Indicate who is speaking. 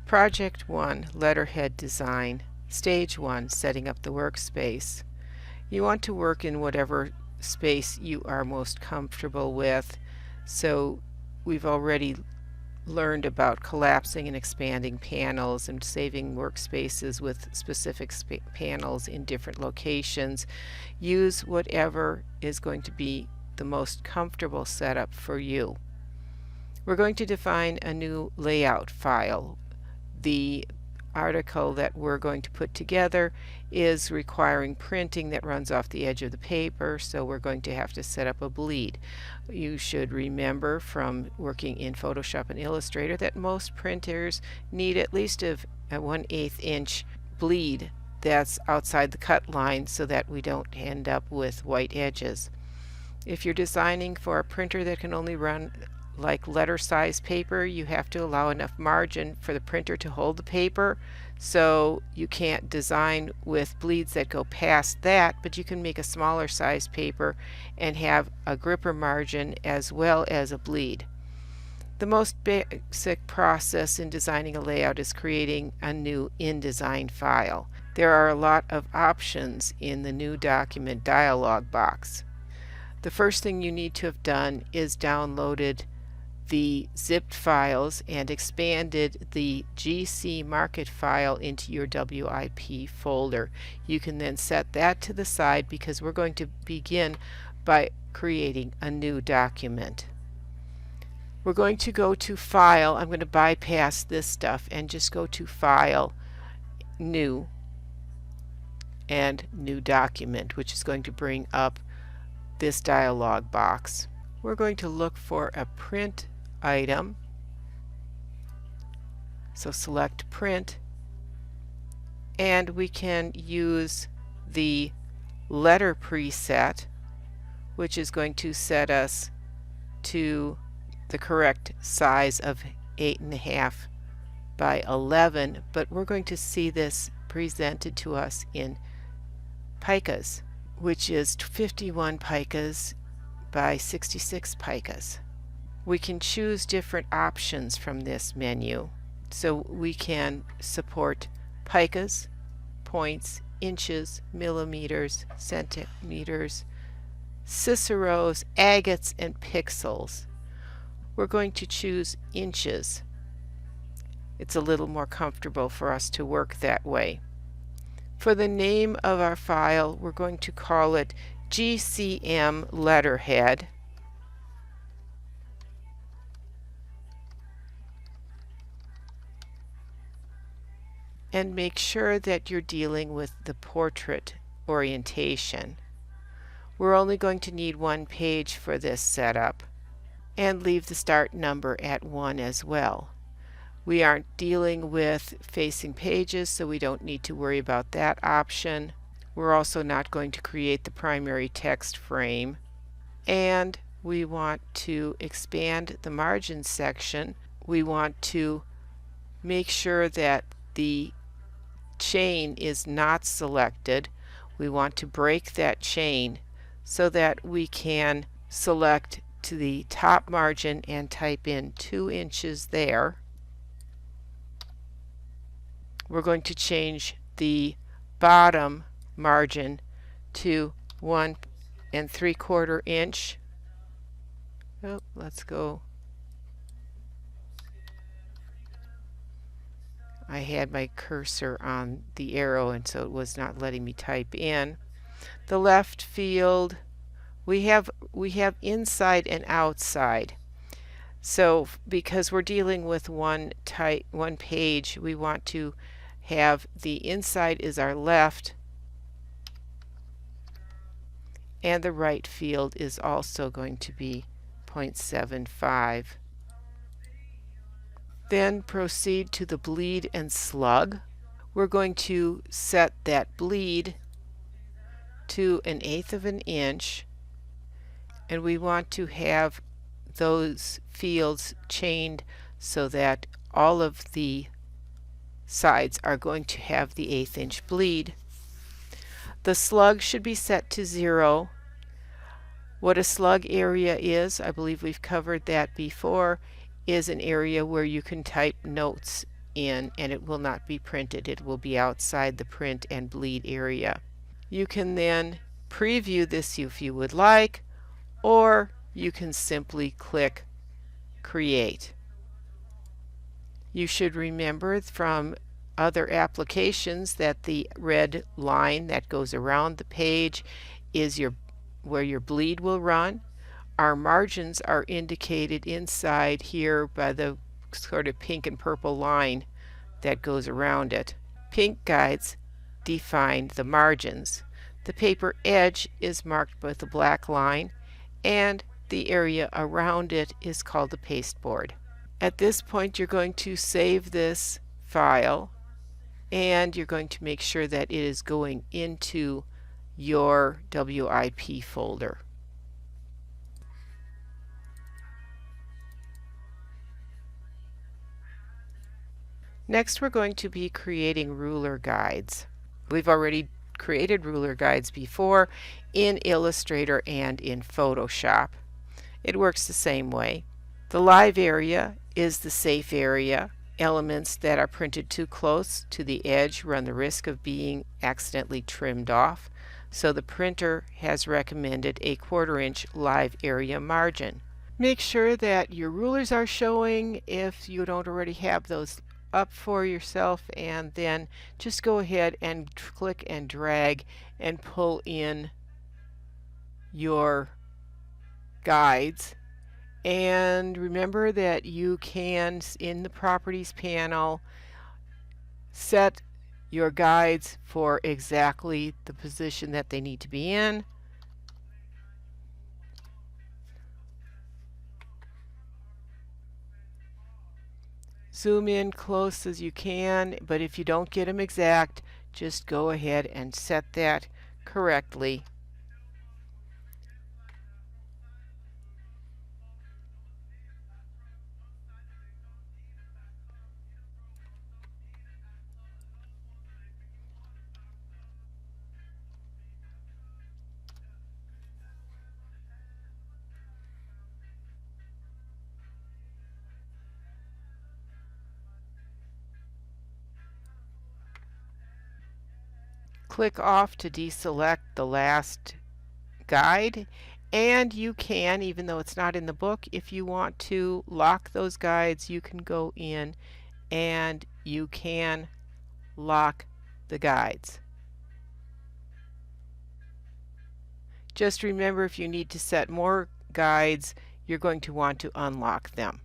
Speaker 1: Project 1, Letterhead Design. Stage 1, Setting up the workspace. You want to work in whatever space you are most comfortable with. So we've already learned about collapsing and expanding panels and saving workspaces with specific panels in different locations. Use whatever is going to be the most comfortable setup for you. We're going to define a new layout file. The article that we're going to put together is requiring printing that runs off the edge of the paper, so we're going to have to set up a bleed. You should remember from working in Photoshop and Illustrator that most printers need at least a 1/8 inch bleed that's outside the cut line so that we don't end up with white edges. If you're designing for a printer that can only run like letter size paper, you have to allow enough margin for the printer to hold the paper, so you can't design with bleeds that go past that, but you can make a smaller size paper and have a gripper margin as well as a bleed. The most basic process in designing a layout is creating a new InDesign file. There are a lot of options in the new document dialog box. The first thing you need to have done is downloaded the zipped files and expanded the GC market file into your WIP folder. You can then set that to the side because we're going to begin by creating a new document. We're going to go to File. I'm going to bypass this stuff and just go to File, New, and New Document, which is going to bring up this dialog box. We're going to look for a print item, so select print, and we can use the letter preset, which is going to set us to the correct size of 8.5 by 11, but we're going to see this presented to us in picas, which is 51 picas by 66 picas. We can choose different options from this menu, so we can support picas, points, inches, millimeters, centimeters, ciceros, agates, and pixels. We're going to choose inches. It's a little more comfortable for us to work that way. For the name of our file, we're going to call it GCM Letterhead. And make sure that you're dealing with the portrait orientation. We're only going to need one page for this setup, and leave the start number at 1 as well. We aren't dealing with facing pages, so we don't need to worry about that option. We're also not going to create the primary text frame, and we want to expand the margin section. We want to make sure that the chain is not selected. We want to break that chain so that we can select to the top margin and type in 2 inches there. We're going to change the bottom margin to 1 3/4 inch. Oh, let's go. I had my cursor on the arrow and so it was not letting me type in. The left field, we have inside and outside. So because we're dealing with one page, we want to have the inside is our left and the right field is also going to be 0.75. Then proceed to the bleed and slug. We're going to set that bleed to 1/8 of an inch, and we want to have those fields chained so that all of the sides are going to have the 1/8 inch bleed. The slug should be set to 0. What a slug area is, I believe we've covered that before, is an area where you can type notes in and it will not be printed. It will be outside the print and bleed area. You can then preview this if you would like, or you can simply click Create. You should remember from other applications that the red line that goes around the page is where your bleed will run. Our margins are indicated inside here by the sort of pink and purple line that goes around it. Pink guides define the margins. The paper edge is marked with a black line, and the area around it is called the pasteboard. At this point, you're going to save this file, and you're going to make sure that it is going into your WIP folder. Next, we're going to be creating ruler guides. We've already created ruler guides before in Illustrator and in Photoshop. It works the same way. The live area is the safe area. Elements that are printed too close to the edge run the risk of being accidentally trimmed off, so the printer has recommended a 1/4 inch live area margin. Make sure that your rulers are showing if you don't already have those up for yourself, and then just go ahead and click and drag and pull in your guides. And remember that you can, in the Properties panel, set your guides for exactly the position that they need to be in. Zoom in close as you can, but if you don't get them exact, just go ahead and set that correctly. Click off to deselect the last guide, and you can, even though it's not in the book, if you want to lock those guides, you can go in and you can lock the guides. Just remember, if you need to set more guides, you're going to want to unlock them.